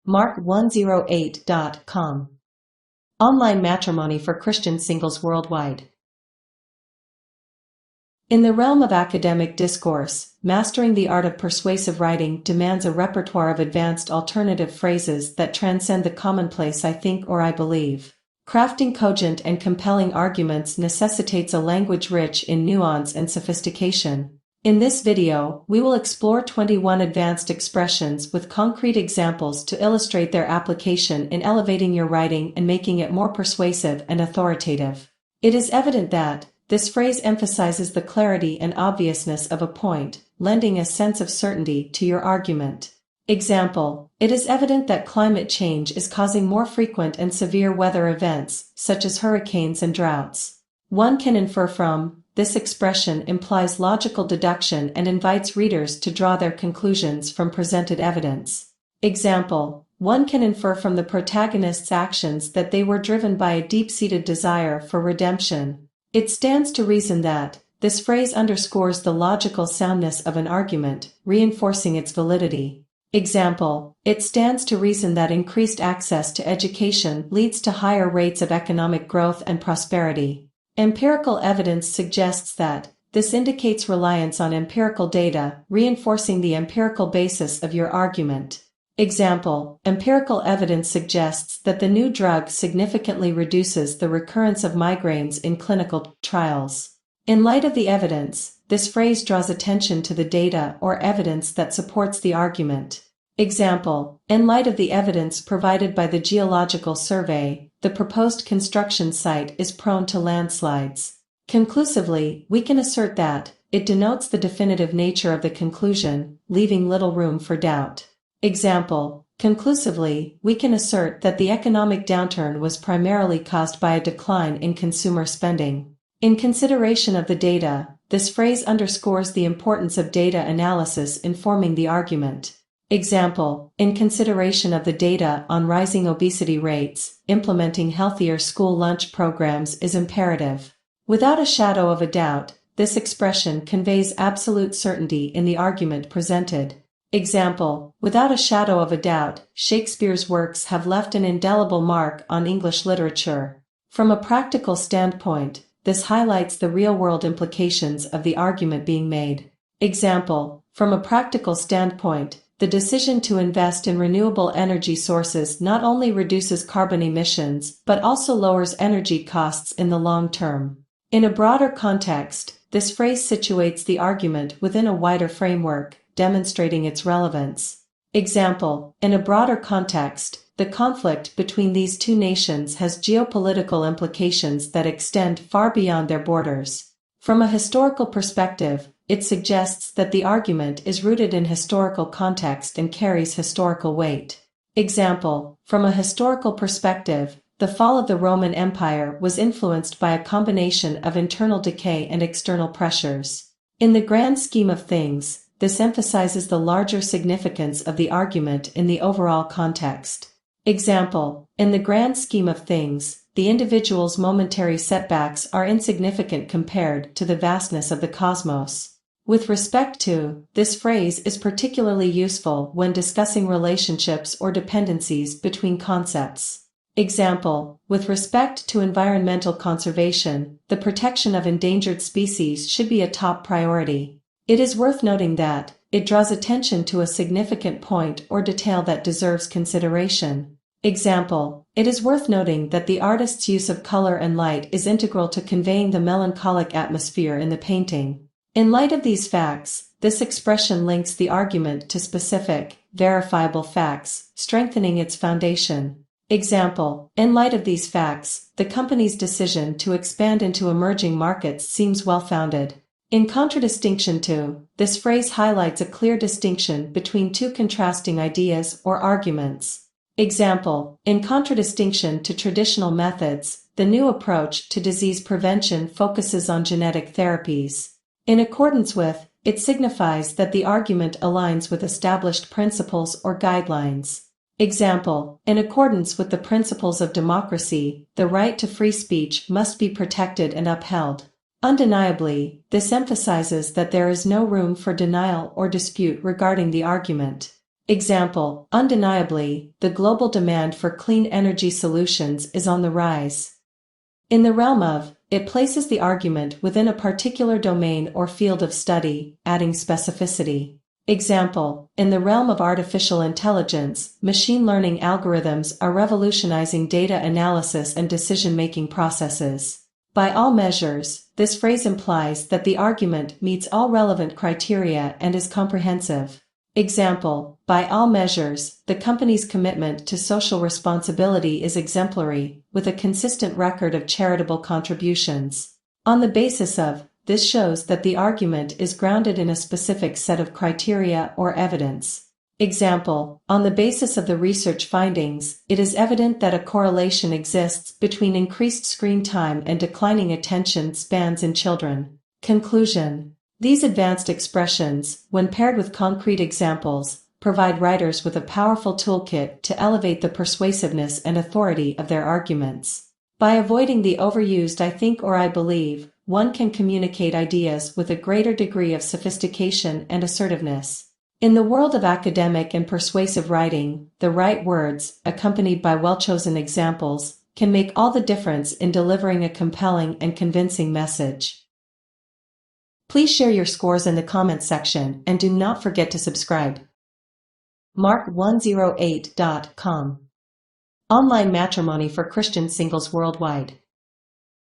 Mark108.com. Online matrimony for Christian singles worldwide. In the realm of academic discourse, mastering the art of persuasive writing demands a repertoire of advanced alternative phrases that transcend the commonplace "I think" or "I believe." Crafting cogent and compelling arguments necessitates a language rich in nuance and sophistication. In this video, we will explore 21 advanced expressions with concrete examples to illustrate their application in elevating your writing and making it more persuasive and authoritative. It is evident that this phrase emphasizes the clarity and obviousness of a point, lending a sense of certainty to your argument. Example: it is evident that climate change is causing more frequent and severe weather events, such as hurricanes and droughts. One can infer from this expression implies logical deduction and invites readers to draw their conclusions from presented evidence. Example: one can infer from the protagonist's actions that they were driven by a deep-seated desire for redemption. It stands to reason that this phrase underscores the logical soundness of an argument, reinforcing its validity. Example: it stands to reason that increased access to education leads to higher rates of economic growth and prosperity. Empirical evidence suggests that this indicates reliance on empirical data, reinforcing the empirical basis of your argument. Example: empirical evidence suggests that the new drug significantly reduces the recurrence of migraines in clinical trials. In light of the evidence, this phrase draws attention to the data or evidence that supports the argument. Example: in light of the evidence provided by the Geological Survey, the proposed construction site is prone to landslides. Conclusively, we can assert that it denotes the definitive nature of the conclusion, leaving little room for doubt. Example: conclusively, we can assert that the economic downturn was primarily caused by a decline in consumer spending. In consideration of the data, this phrase underscores the importance of data analysis informing the argument. Example: in consideration of the data on rising obesity rates, implementing healthier school lunch programs is imperative. Without a shadow of a doubt, this expression conveys absolute certainty in the argument presented. Example: without a shadow of a doubt, Shakespeare's works have left an indelible mark on English literature. From a practical standpoint, this highlights the real-world implications of the argument being made. Example: from a practical standpoint, the decision to invest in renewable energy sources not only reduces carbon emissions but also lowers energy costs in the long term. In a broader context, this phrase situates the argument within a wider framework, demonstrating its relevance. Example: in a broader context, the conflict between these two nations has geopolitical implications that extend far beyond their borders. From a historical perspective, it suggests that the argument is rooted in historical context and carries historical weight. Example: from a historical perspective, the fall of the Roman Empire was influenced by a combination of internal decay and external pressures. In the grand scheme of things, this emphasizes the larger significance of the argument in the overall context. Example: in the grand scheme of things, the individual's momentary setbacks are insignificant compared to the vastness of the cosmos. With respect to, this phrase is particularly useful when discussing relationships or dependencies between concepts. Example: with respect to environmental conservation, the protection of endangered species should be a top priority. It is worth noting that it draws attention to a significant point or detail that deserves consideration. Example: it is worth noting that the artist's use of color and light is integral to conveying the melancholic atmosphere in the painting. In light of these facts, this expression links the argument to specific, verifiable facts, strengthening its foundation. Example: in light of these facts, the company's decision to expand into emerging markets seems well-founded. In contradistinction to, this phrase highlights a clear distinction between two contrasting ideas or arguments. Example: in contradistinction to traditional methods, the new approach to disease prevention focuses on genetic therapies. In accordance with, it signifies that the argument aligns with established principles or guidelines. Example: in accordance with the principles of democracy, the right to free speech must be protected and upheld. Undeniably, this emphasizes that there is no room for denial or dispute regarding the argument. Example, undeniably, the global demand for clean energy solutions is on the rise. In the realm of, it places the argument within a particular domain or field of study, adding specificity. Example, in the realm of artificial intelligence, machine learning algorithms are revolutionizing data analysis and decision-making processes. By all measures, this phrase implies that the argument meets all relevant criteria and is comprehensive. Example, by all measures, the company's commitment to social responsibility is exemplary, with a consistent record of charitable contributions. On the basis of, this shows that the argument is grounded in a specific set of criteria or evidence. Example, on the basis of the research findings, it is evident that a correlation exists between increased screen time and declining attention spans in children. Conclusion. These advanced expressions, when paired with concrete examples, provide writers with a powerful toolkit to elevate the persuasiveness and authority of their arguments. By avoiding the overused I think or I believe, one can communicate ideas with a greater degree of sophistication and assertiveness. In the world of academic and persuasive writing, the right words, accompanied by well-chosen examples, can make all the difference in delivering a compelling and convincing message. Please share your scores in the comments section and do not forget to subscribe. Mark108.com. Online matrimony for Christian singles worldwide.